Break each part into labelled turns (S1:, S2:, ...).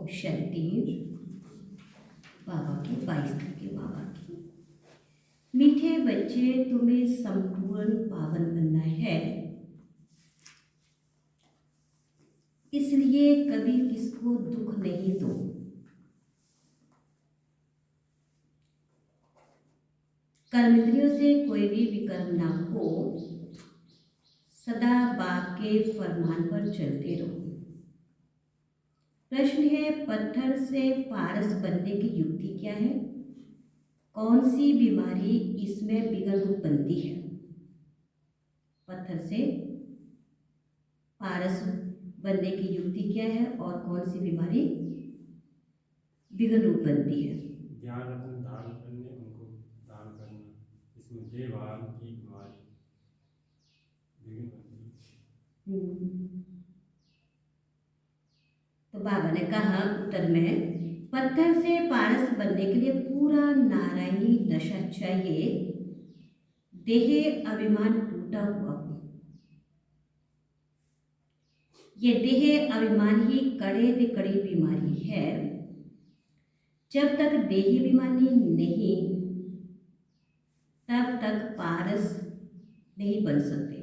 S1: ओम शांति। बाबा की 22 की बाबा की मीठे बच्चे, तुम्हें संपूर्ण पावन बनना है, इसलिए कभी किसको दुख नहीं दो। कर्मेंद्रियों से कोई भी विकर्म ना हो, सदा बाप के फरमान पर चलते रहो। प्रश्न है, पत्थर से पारस बनने की युक्ति क्या है? कौन सी बीमारी इसमें बिगड़ रूप बनती है? पत्थर से पारस बनने की युक्ति क्या है और कौन सी बीमारी बिगड़ रूप बनती है?
S2: ज्ञान रत्न धारण करने, उनको दान करना, इसमें देवान की बीमारी विघ्न बनती है।
S1: तो बाबा ने कहा उत्तर में, पत्थर से पारस बनने के लिए पूरा नारायणी नशा चाहिए, देह अभिमान टूटा हुआ हो। ये देह अभिमान ही कड़े से कड़ी बीमारी है। जब तक देही अभिमानी नहीं, तब तक पारस नहीं बन सकते।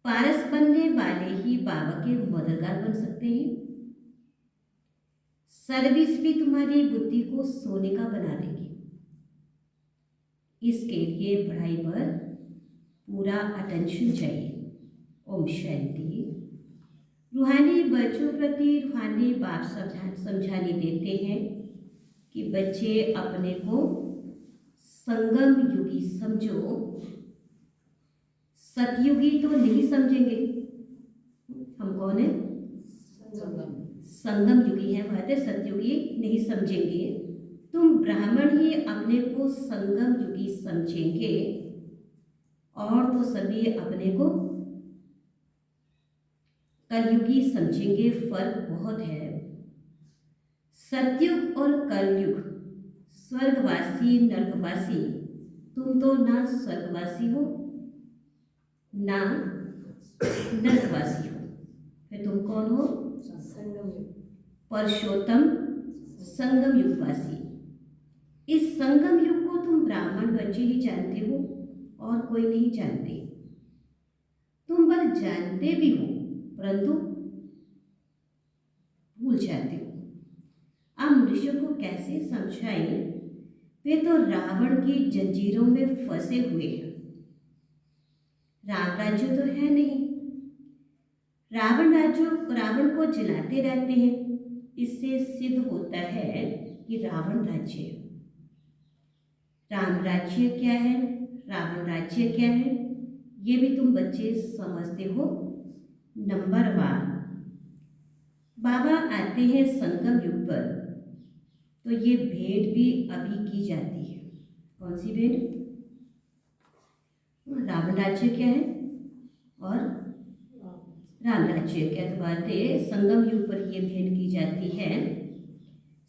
S1: पारस बनने वाले ही बाबा के मददगार बन सकते हैं। सर्विस भी तुम्हारी बुद्धि को सोने का बना देगी। इसके लिए पढ़ाई पर पूरा अटेंशन चाहिए। ओम शांति। रूहानी बच्चों प्रति रूहानी बाप समझाने देते हैं कि बच्चे अपने को संगम युगी समझो। सतयुगी तो नहीं समझेंगे। हम कौन है? संगम युगी है, बात है। सतयुगी नहीं समझेंगे। तुम ब्राह्मण ही अपने को संगम युगी समझेंगे और तो सभी अपने को कलयुगी समझेंगे। फर्क बहुत है। सतयुग और कलयुग, स्वर्गवासी नरकवासी। तुम तो ना स्वर्गवासी हो ना नरकवासी हो, फिर तुम कौन हो? पुरुषोत्तम संगम युगवासी। इस संगम युग को तुम ब्राह्मण बच्चे ही जानते हो और कोई नहीं जानते। तुम बस जानते भी हो परंतु भूल जाते हो। आप मनुष्य को कैसे समझाएं? वे तो रावण की जंजीरों में फंसे हुए हैं। राम राज्य तो है नहीं। रावण को जलाते रहते हैं। इससे सिद्ध होता है कि रावण राज्य है। राम राज्य क्या है, रावण राज्य क्या है, ये भी तुम बच्चे समझते हो। नंबर 1, बाबा आते हैं संगम युग पर, तो ये भेंट भी अभी की जाती है। कौन सी भेंट? रावण राज्य क्या है और राम राज्य क्या? तो बात है, संगम युग पर ये भेंट की जाती है।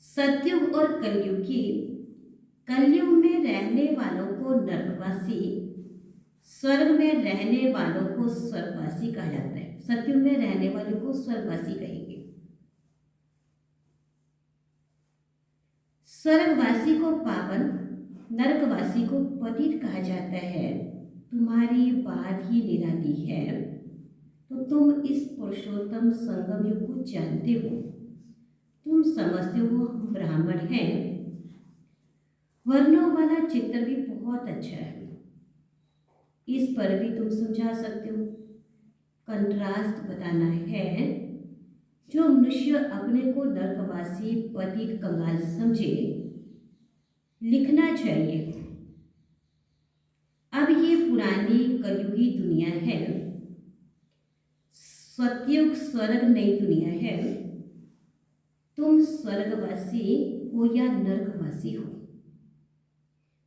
S1: सतयुग और कलयुग की। कलयुग में रहने वालों को नरकवासी, स्वर्ग में रहने वालों को स्वर्गवासी कहा जाता है। सतयुग में रहने वालों को स्वर्गवासी कहेंगे। स्वर्गवासी को पावन, नरकवासी को पतित कहा जाता है। तुम्हारी बात ही निराली है, तो तुम इस पुरुषोत्तम संगम युग को जानते हो। तुम समझते हो हम ब्राह्मण हैं। वर्णों वाला चित्र भी बहुत अच्छा है, इस पर भी तुम समझा सकते हो। कंट्रास्ट बताना है। जो मनुष्य अपने को नरकवासी पतित कंगाल समझे, लिखना चाहिए। अब ये पुरानी कलयुगी दुनिया है। सतयुग स्वर्ग नई दुनिया है। तुम स्वर्गवासी हो या नरकवासी हो,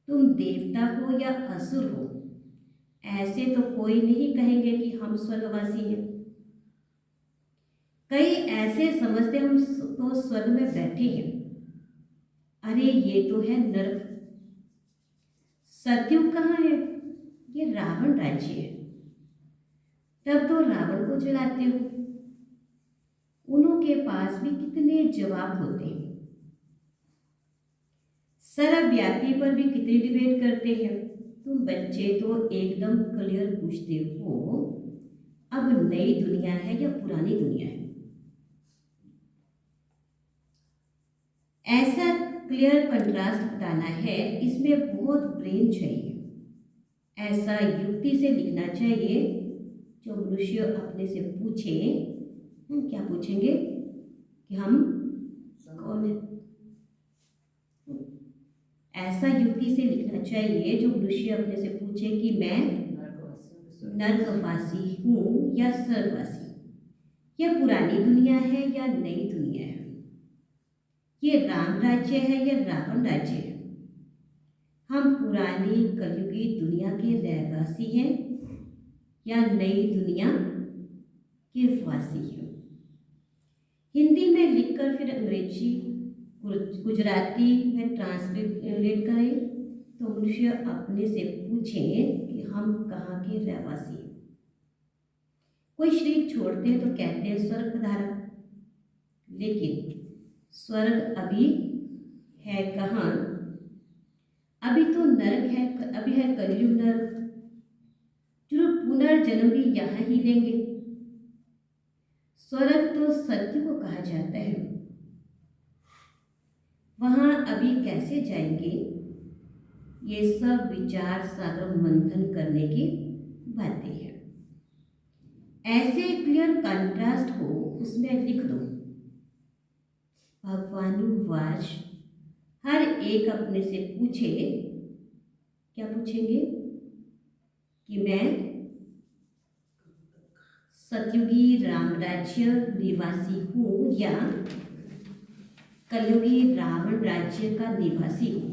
S1: तुम देवता हो या असुर हो, ऐसे तो कोई नहीं कहेंगे कि हम स्वर्गवासी हैं। कई ऐसे समझते हम तो स्वर्ग में बैठे हैं। अरे ये तो है नरक। सतयुग कहाँ है? ये रावण राज्य है। तब तो रावण को जलाते हो। उन्हों के पास भी कितने जवाब होते हैं। सर्वव्यापी पर भी कितनी डिबेट करते हैं। तुम बच्चे तो एकदम क्लियर पूछते हो, अब नई दुनिया है या पुरानी दुनिया है। ऐसा क्लियर कंट्रास्ट बताना है, इसमें बहुत ब्रेन चाहिए। ऐसा युक्ति से लिखना चाहिए जो मनुष्य अपने से पूछे, हम क्या पूछेंगे कि हम कौन है। ऐसा युक्ति से लिखना चाहिए जो मनुष्य अपने से पूछे कि मैं नरकवासी हूँ या स्वर्गवासी, यह पुरानी दुनिया है या नई दुनिया है, ये राम राज्य है या रावण राज्य है, हम पुरानी कलयुगी दुनिया के रहवासी हैं या नई दुनिया के वासी हैं। हिंदी में लिखकर फिर अंग्रेजी गुजराती में ट्रांसलेट करें तो मनुष्य अपने से पूछे कि हम कहाँ के रहवासी हैं। कोई शरीर छोड़ते हैं तो कहते हैं स्वर्ग पधारा, लेकिन स्वर्ग अभी है कहाँ? अभी तो नरक है, अभी है कलयुग नरक, जो पुनर्जन्म भी यहाँ ही लेंगे। स्वर्ग तो सत्य को कहा जाता है, वहाँ अभी कैसे जाएंगे? ये सब विचार सागर मंथन करने की बातें हैं। ऐसे क्लियर कंट्रास्ट हो उसमें लिख दो, भगवानुवाच। हर एक अपने से पूछे, क्या पूछेंगे कि मैं सतयुगी राम राज्य निवासी हूँ या कलयुगी रावण राज्य का निवासी हूँ।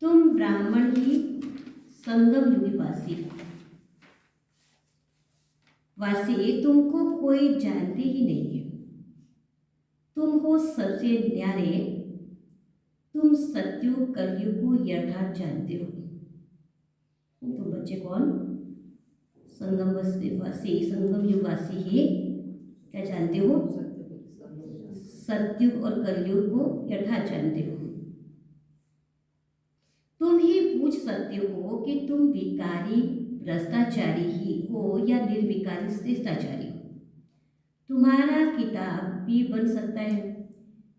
S1: तुम ब्राह्मण ही संगम युगी वासी, तुमको कोई जानते ही नहीं है। तुम हो सबसे न्यारे, तुम सतयुग कलयुग को यथार्थ जानते हो। तुम बच्चे कौन? संगम वासी, संगम युगवासी ही क्या जानते हो? सतयुग और कलयुग को यथार्थ जानते हो। तुम ही पूछ सकते हो कि तुम विकारी भ्रष्टाचारी ही हो या निर्विकारी श्रेष्ठाचारी हो। तुम्हारा किताब भी बन सकता है,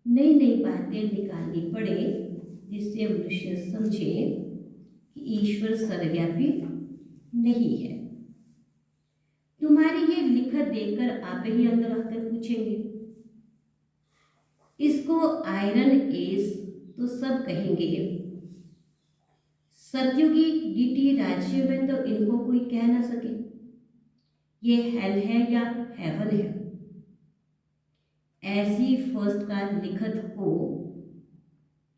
S1: नई नई बातें निकालनी पड़े जिससे मनुष्य समझे कि ईश्वर सर्वव्यापी नहीं है। तुम्हारी ये लिखत देखकर आप ही अंदर आकर पूछेंगे, इसको आयरन एज तो सब कहेंगे, सतयुगी डीटी राज्य में तो इनको कोई कह ना सके ये हेल है या हेवन है। ऐसी फर्स्ट का लिखत हो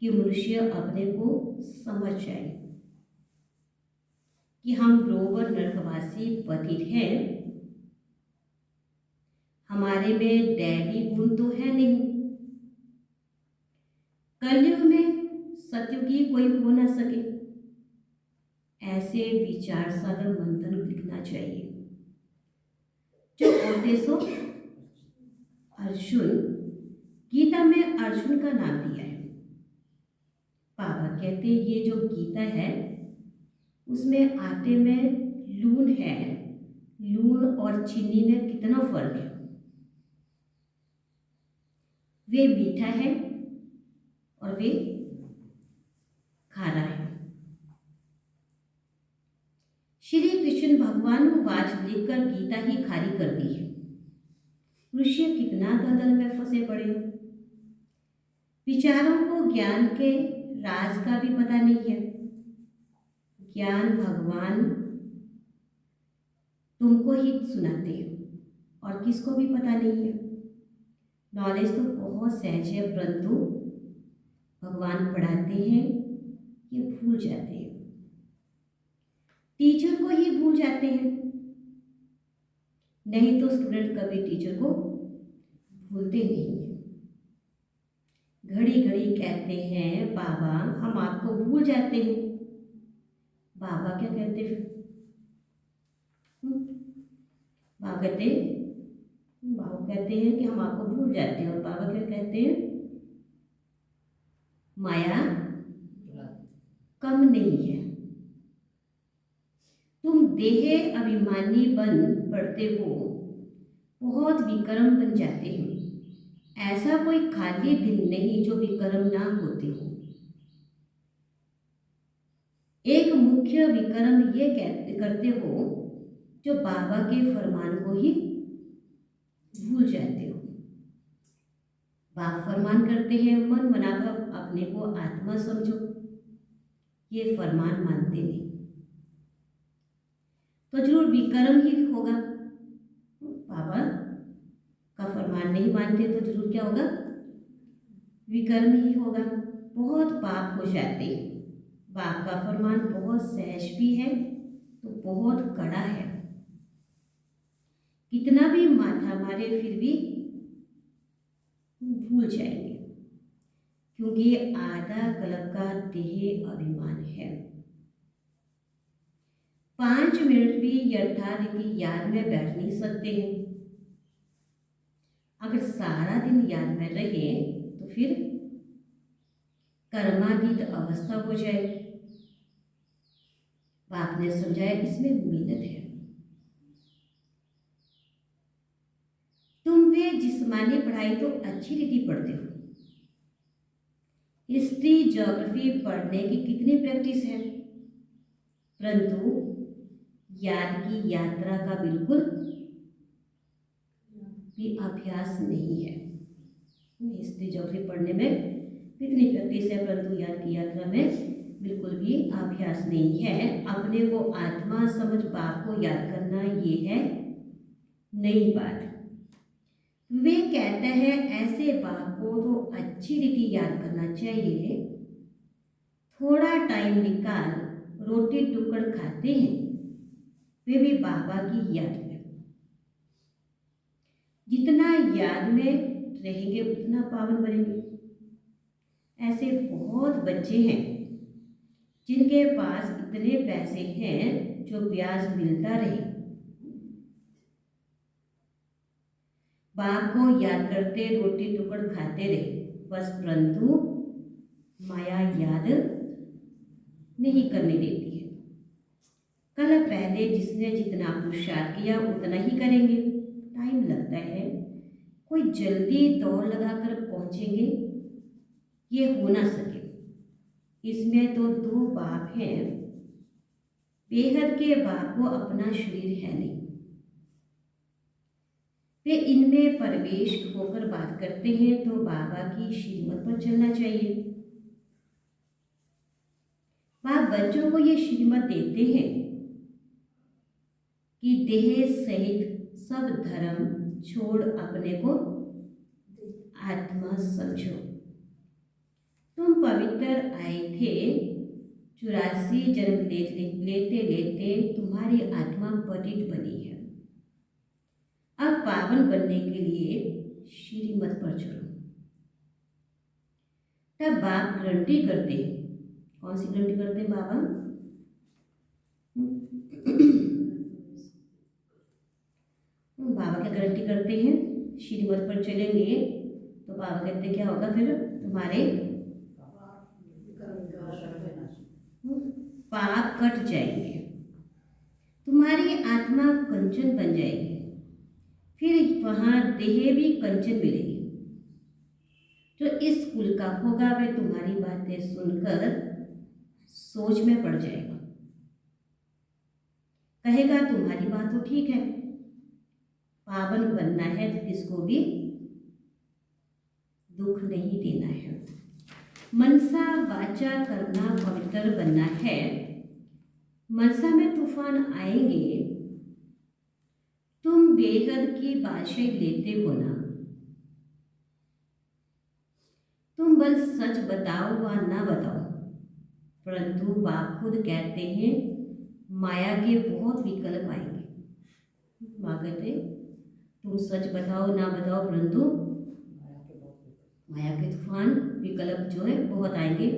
S1: कि मनुष्य अपने को समझ जाए कि हम रोवर नरकवासी पतित हैं, हमारे में दैवी गुण तो है नहीं। कलयुग में सतयुगी कोई हो ना सके। ऐसे विचार सागर मंथन लिखना चाहिए जो उपदेशो अर्जुन, गीता में अर्जुन का नाम दिया है। बाबा कहते ये जो गीता है उसमें आटे में लून है, लून और चीनी में कितना फर्क है? वे मीठा है और वे खारा है। श्री कृष्ण भगवान वाच लिखकर गीता ही खारी कर दी है। मनुष्य कितना दलदल में फंसे पड़े। विचारों को ज्ञान के राज का भी पता नहीं है। ज्ञान भगवान तुमको ही सुनाते हैं और किसको भी पता नहीं है। नॉलेज तो बहुत सहज है, परंतु भगवान पढ़ाते हैं ये भूल जाते हैं, टीचर को ही भूल जाते हैं। नहीं तो स्टूडेंट कभी टीचर को भूलते नहीं है। घड़ी घड़ी कहते हैं बाबा हम आपको भूल जाते हैं। बाबा क्या कहते फिर? बाबा कहते बाबा कहते हैं कि हम आपको भूल जाते हैं, और बाबा क्या कहते हैं, माया कम नहीं है। तुम देह अभिमानी बन पड़ते हो, बहुत विक्रम बन जाते हैं। ऐसा कोई खाली दिन नहीं जो विक्रम ना होते हो। एक मुख्य विक्रम ये करते हो जो बाबा के फरमान को ही भूल जाते हो। बाबा फरमान करते हैं, मन मनाभव अपने को आत्मा समझो, ये फरमान मानते नहीं तो जरूर विक्रम ही होगा। बाबा का फरमान नहीं मानते तो जरूर क्या होगा, विक्रम ही होगा। बहुत पाप हो जाते हैं। बाप का फरमान बहुत सहज भी है तो बहुत कड़ा है। कितना भी माथा मारे फिर भी भूल जाएंगे, क्योंकि ये आधा कल्प का देह अभिमान है। 5 मिनट भी यथारीति याद में बैठ नहीं सकते हैं। अगर सारा दिन याद में रहे तो फिर कर्मातीत अवस्था हो जाए। बाप ने समझाया इसमें मेहनत है। तुम वे जिस्मानी पढ़ाई तो अच्छी रीति पढ़ते हो, हिस्ट्री ज्योग्राफी पढ़ने की कितनी प्रैक्टिस है, परंतु याद की यात्रा का बिल्कुल भी अभ्यास नहीं है। हिस्ट्री ज्योग्राफी पढ़ने में कितनी प्रैक्टिस है, परंतु याद की यात्रा में बिल्कुल भी अभ्यास नहीं है। अपने को आत्मा समझ बाप को याद करना ये है नई बात। वे कहते हैं ऐसे बाप को तो अच्छी रीति याद करना चाहिए। थोड़ा टाइम निकाल रोटी टुकड़ खाते हैं, वे भी बाबा की याद में। जितना याद में रहेंगे उतना पावन बनेंगे। ऐसे बहुत बच्चे हैं जिनके पास इतने पैसे हैं जो ब्याज मिलता रहे, बाप को याद करते रोटी टुकड़ खाते रहे बस, परंतु माया याद नहीं करने देती है। कल पहले जिसने जितना पुरुषार्थ किया उतना ही करेंगे। टाइम लगता है, कोई जल्दी दौड़ लगाकर पहुंचेंगे ये हो ना सके। इसमें तो 2 बाप हैं। बेहद के बाप को अपना शरीर है नहीं, वे इनमें प्रवेश होकर बात करते हैं तो बाबा की श्रीमत पर चलना चाहिए। बाप बच्चों को ये श्रीमत देते हैं कि देह सहित सब धर्म छोड़ अपने को आत्मा समझो। तुम पवित्र आए थे, 84 जन्म लेते लेते तुम्हारी आत्मा पतित बनी है। अब पावन बनने के लिए श्रीमत पर चलो। तब बाप गारंटी करते हैं। कौन सी गारंटी करते हैं बाबा? बाबा क्या गारंटी करते हैं? श्रीमत पर चलेंगे तो बाबा कहते क्या होगा, फिर तुम्हारे पाप कट जाएंगे, तुम्हारी आत्मा कंचन बन जाएगी, फिर वहाँ देह भी कंचन मिलेगी। जो इस कुल का होगा वह तुम्हारी बातें सुनकर सोच में पड़ जाएगा, कहेगा तुम्हारी बात तो ठीक है, पावन बनना है तो किसको भी दुख नहीं देना है। मनसा वाचा करना पवित्र बनना है। मनसा में तूफान आएंगे, तुम बेहद की बादशाही लेते हो ना। तुम बस सच बताओ व ना बताओ, परंतु बाप खुद कहते हैं माया के बहुत विकल्प आएंगे। माँ कहते तुम सच बताओ ना बताओ, परंतु माया के तूफान विकल्प जो है बहुत आएंगे,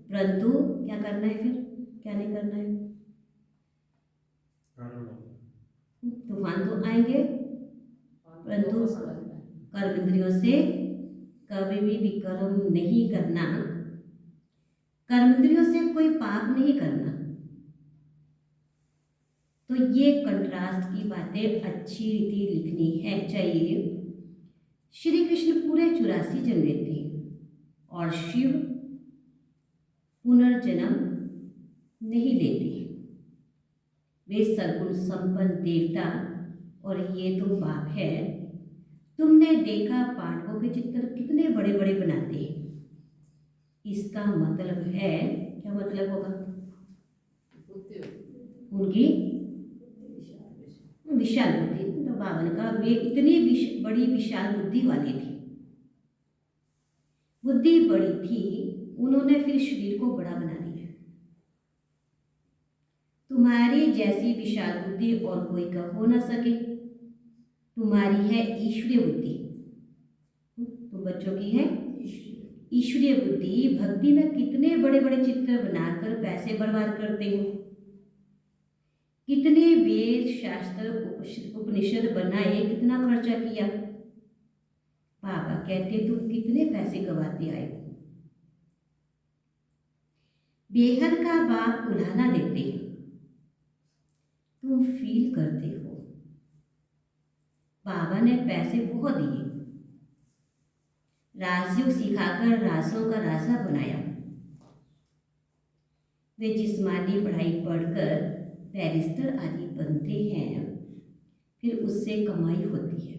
S1: परंतु क्या करना है, फिर क्या नहीं करना है। तूफान तो आएंगे परंतु कर्म इंद्रियों से कभी भी विकर्म नहीं करना, कर्म इंद्रियों से कोई पाप नहीं करना। तो ये कंट्रास्ट की बातें अच्छी रीति लिखनी है चाहिए। श्री कृष्ण पूरे 84 जन्म लेते और शिव पुनर्जन्म नहीं लेते। वे सद्गुण संपन्न देवता और ये तो पाप है। तुमने देखा पांडवों के चित्र कितने बड़े बड़े बनाते हैं। इसका मतलब है, क्या मतलब होगा? उनकी विशाल बुद्धि। तो बावन का वे इतनी बड़ी विशाल बुद्धि वाले थे, बुद्धि बड़ी थी, उन्होंने फिर शरीर को बड़ा बना दिया। तुम्हारी जैसी विशाल बुद्धि और कोई का हो ना सके। तुम्हारी है ईश्वरीय बुद्धि, तो बच्चों की है ईश्वरीय बुद्धि। भक्ति में कितने बड़े बड़े चित्र बनाकर पैसे बर्बाद करते हैं, कितने वेद शास्त्र उपनिषद बनाए, कितना खर्चा किया। बाबा कहते तुम कितने पैसे गवाते आए हो। बेहद का बाप उलाहना देते हैं, तुम फील करते हो। बाबा ने पैसे बहुत दिए, राजयोग सिखाकर रासों का राजा बनाया। वे जिस्मानी पढ़ाई पढ़कर बैरिस्टर आदि बनते हैं, फिर उससे कमाई होती है।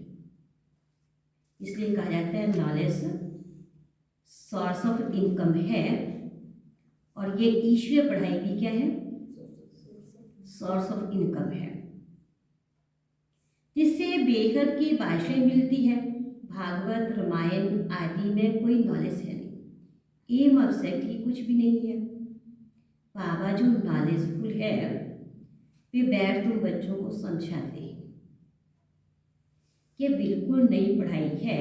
S1: इसलिए कहा जाता है नॉलेज सोर्स ऑफ इनकम है, और ये ईश्वरीय पढ़ाई भी क्या है? सोर्स ऑफ इनकम है, जिससे बेहद की भाषाएं मिलती है। भागवत रामायण आदि में कोई नॉलेज है नहीं, एम ऑब्जेक्ट ही कुछ भी नहीं है। बाबा जो नॉलेजफुल है वे बैठ तुम बच्चों को समझाते हैं। ये बिल्कुल नई पढ़ाई है।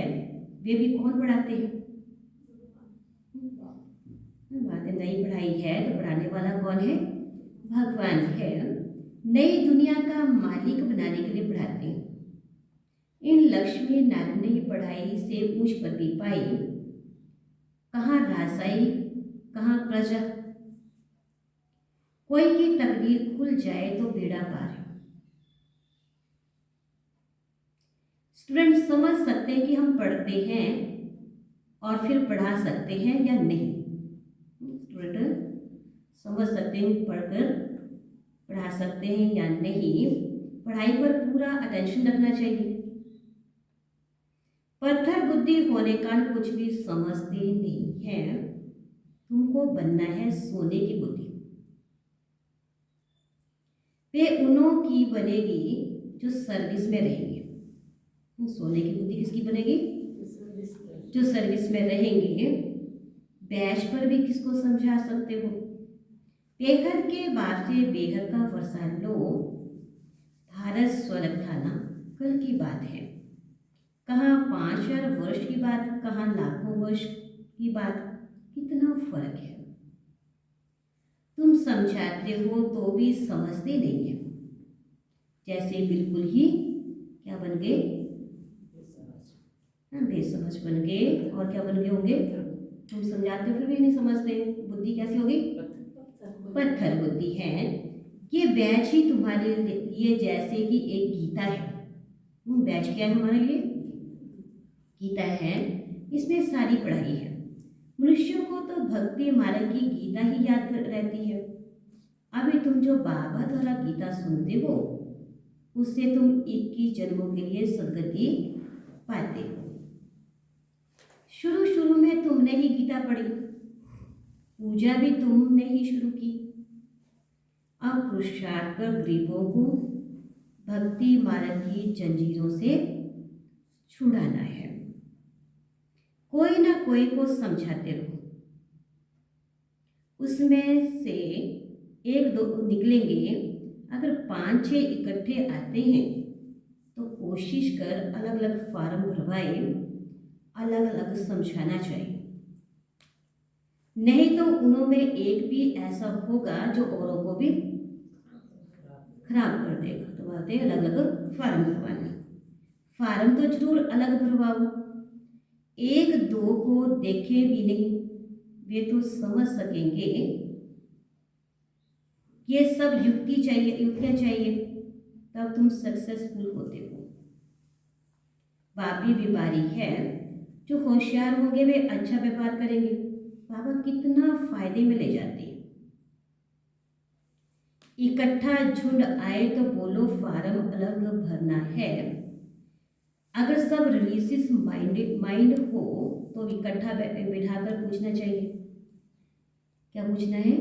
S1: वे भी कौन पढ़ाते हैं? बातें नई पढ़ाई है तो पढ़ाने वाला कौन है? भगवान है। नई दुनिया का मालिक बनाने के लिए पढ़ाते हैं। इन लक्ष्मी नारायण ने पढ़ाई से ऊंच पदवी पाई। कहाँ राजाई, कहाँ प्रजा। कोई की तकदीर खुल जाए तो बेड़ा पार है। स्टूडेंट समझ सकते हैं कि हम पढ़ते हैं और फिर पढ़ा सकते हैं या नहीं। स्टूडेंट समझ सकते हैं पढ़कर पढ़ा सकते हैं या नहीं। पढ़ाई पर पूरा अटेंशन रखना चाहिए। पत्थर बुद्धि होने का कुछ भी समझते नहीं है। तुमको बनना है सोने की बुद्धि। वे उन्हों की बनेगी जो सर्विस में रहेंगे। सोने की बुद्धि किसकी बनेगी? जो सर्विस में रहेंगे। बैच पर भी किसको समझा सकते हो? बेहद के बाद से बेहद का वर्षा लो। भारत स्वर्ग था ना, कल की बात है। कहाँ 5000 वर्ष की बात, कहाँ लाखों वर्ष की बात। कितना फर्क है। तुम समझाते हो तो भी समझते नहीं है। जैसे बिल्कुल ही क्या बन गए? बेसमझ बन गए। और क्या बन गए होंगे? तुम समझाते हो फिर भी नहीं समझते। बुद्धि कैसी होगी? पत्थर बुद्धि है। ये बैच ही तुम्हारे लिए जैसे कि एक गीता है। बैच क्या है हमारे लिए? गीता है। इसमें सारी पढ़ाई है। मनुष्यों को तो भक्ति मार्ग की गीता ही याद रहती है। अभी तुम जो बाबा द्वारा गीता सुनते हो उससे तुम 21 जन्मों के लिए सदगति पाते हो। शुरू शुरू में तुमने ही गीता पढ़ी, पूजा भी तुमने ही शुरू की। अब पुरुषार्थ कर गरीबों को भक्ति मार्ग की जंजीरों से छुड़ाना है। कोई ना कोई को समझाते रहो, उसमें से एक दो निकलेंगे। अगर 5-6 इकट्ठे आते हैं तो कोशिश कर अलग अलग फार्म भरवाए, अलग अलग समझाना चाहिए। नहीं तो उन्हों में एक भी ऐसा होगा जो औरों को भी खराब कर देगा। तो बोलते हैं अलग अलग फार्म भरवाना। फार्म तो जरूर अलग भरवाओ, एक दो को देखे भी नहीं, वे तो समझ सकेंगे ये सब युक्तियां चाहिए, तब तुम सक्सेसफुल होते हो। बापी बीमारी है, जो होशियार होंगे वे अच्छा व्यापार करेंगे। बाबा कितना फायदे में ले जाते हैं। इकट्ठा झुंड आए तो बोलो फार्म अलग भरना है। अगर सब रिलीजियस माइंड हो तो इकट्ठा बिठाकर पूछना चाहिए। क्या पूछना है?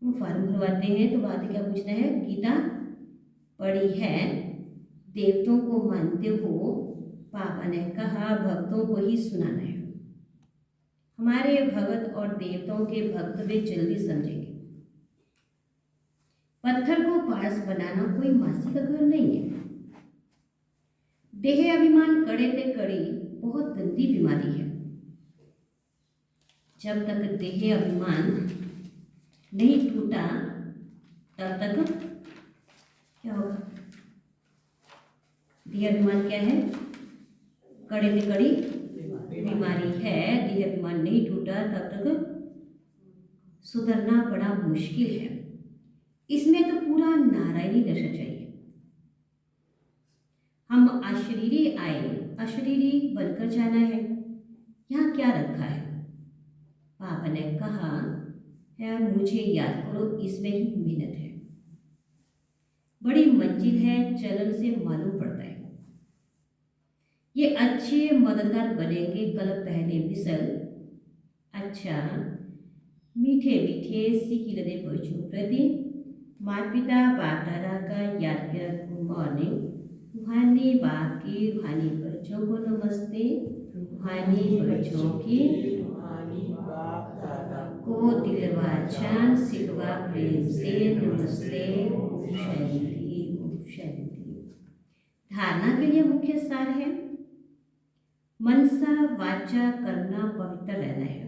S1: हम फार्म भरवाते हैं तो बात क्या पूछना है? गीता पढ़ी है, देवताओं को मानते हो? पापा ने कहा भक्तों को ही सुनाना है। हमारे भगत और देवताओं के भक्त वे जल्दी समझेंगे। पत्थर को पारस बनाना कोई मासी का घर नहीं है। देह अभिमान कड़े ते कड़ी बहुत गंदी बीमारी है। जब तक देह अभिमान नहीं टूटा तब तक क्या होगा? देह अभिमान क्या है? कड़े ते कड़ी बीमारी है। देह अभिमान नहीं टूटा तब तक सुधरना बड़ा मुश्किल है। इसमें तो पूरा नारायणी नशा चाहिए। हम अशरीरी आए, अशरीरी बनकर जाना है। यहाँ क्या रखा है? पापा ने कहा है मुझे याद करो, इसमें ही मेहनत है। बड़ी मंजिल है, चलन से मालूम पड़ता है। ये अच्छे मददगार बनेंगे कल पहले मिसल। अच्छा मीठे मीठे सीखी लदे बच्चों प्रति माता पिता बाप दादा का याद कर गुड मॉर्निंग। रूहानी बाप की रूहानी बच्चों को नमस्ते। रूहानी बच्चों की को दिलवा चांद सिकवा प्रेम से नमस्ते। ओम शांति ओम शांति। धारणा के लिए मुख्य सार है मनसा वाचा करना पवित्र रहना है।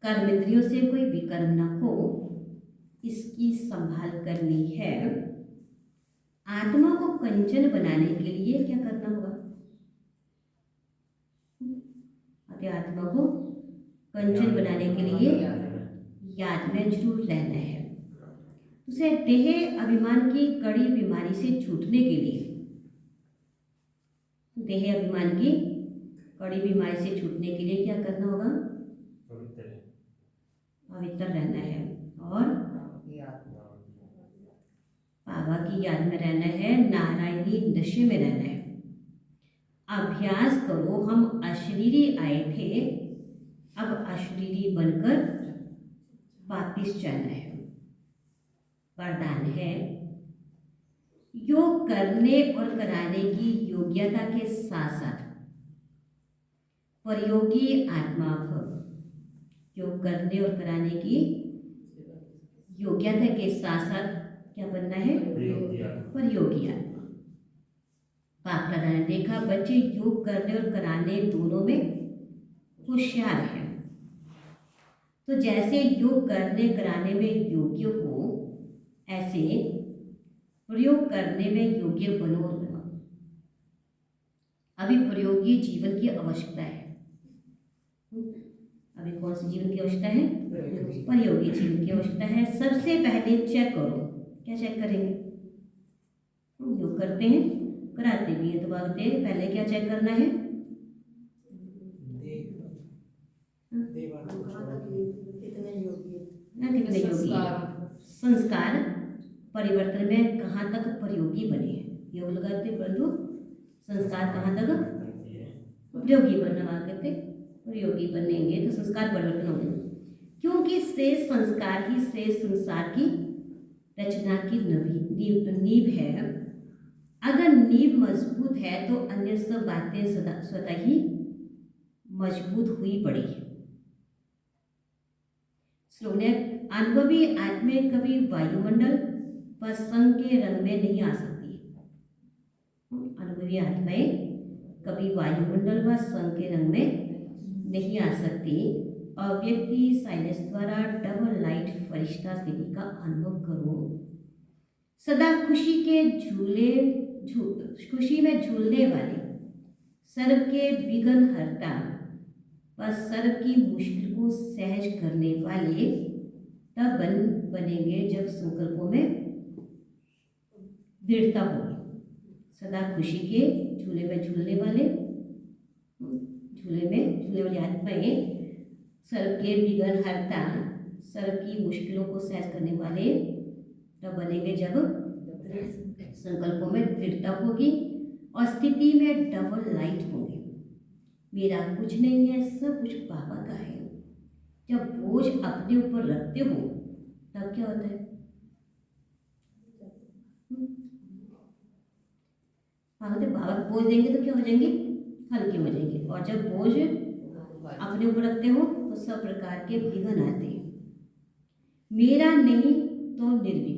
S1: कर्म इंद्रियों से कोई विकर्म न हो, इसकी संभाल करनी है। आत्मा को कंचन बनाने के लिए क्या करना होगा? आत्मा को कंचन बनाने के लिए याद में जरूर रहना है। उसे देह अभिमान की कड़ी बीमारी से छूटने के लिए, देह अभिमान की कड़ी बीमारी से छूटने के लिए क्या करना होगा? पवित्र रहना है और बाबा की याद में रहना है, नारायणी नशे में रहना है। अभ्यास करो। हम अशरीरी आए थे, अब अशरीरी बनकर वापिस जाना है। वरदान है योग करने और कराने की योग्यता के साथ साथ परयोगी आत्मा भव। योग करने और कराने की योग्यता के साथ साथ क्या बनना है? परयोगी आत्मा। बाप दादा ने देखा बच्चे योग करने और कराने दोनों में होशियार हैं, तो जैसे योग करने कराने में योग्य हो, ऐसे प्रयोग करने में योग्य बनो और बनाओ। अभी प्रयोगी जीवन की आवश्यकता है। अभी कौन सी जीवन की आवश्यकता है? प्रयोगी जीवन की आवश्यकता है। सबसे पहले चेक करो। क्या चेक करेंगे? योग करते हैं, कराते भी हैं, तो भागते हैं। पहले क्या चेक करना है? कितने योगी संस्कार परिवर्तन में कहाँ तक प्रयोगी बने हैं। योग लगाते परंतु संस्कार कहाँ तक प्रयोगी बनना करते? प्रयोगी बनेंगे तो संस्कार परिवर्तन होंगे, क्योंकि श्रेष्ठ संस्कार ही श्रेष्ठ संसार की रचना की नींव है। अगर नींव मजबूत है तो अन्य सब बातें स्वतः ही मजबूत हुई पड़ी है। अनुभवी आत्मा कभी वायुमंडल व संग के रंग में नहीं आ सकती। अनुभवी आत्माएं कभी वायुमंडल व संग के रंग में नहीं आ सकती। और व्यक्ति साइलेंस द्वारा डबल लाइट फरिश्ता स्थिति का अनुभव करो। सदा खुशी में झूलने वाले, सर्व के विघ्न हरता व सर्व की मुश्किल को सहज करने वाले तब बनेंगे जब संकल्पों में दृढ़ता होगी। सदा खुशी के झूले में झूलने वाले, झूले वाली आत्माएं सर्व के विघ्न हरता, सर्व की मुश्किलों को सहज करने वाले तब बनेंगे जब संकल्पों में दृढ़ता होगी और स्थिति में डबल लाइट होंगे। मेरा कुछ नहीं है, सब कुछ बाबा का है। जब बोझ अपने ऊपर रखते हो तब क्या होता है? बाबा बोझ देंगे तो क्या हो जाएंगे? हल्के हो जाएंगे। और जब बोझ अपने ऊपर रखते हो तो सब प्रकार के विघ्न आते हैं। मेरा नहीं तो निर्विघ्न।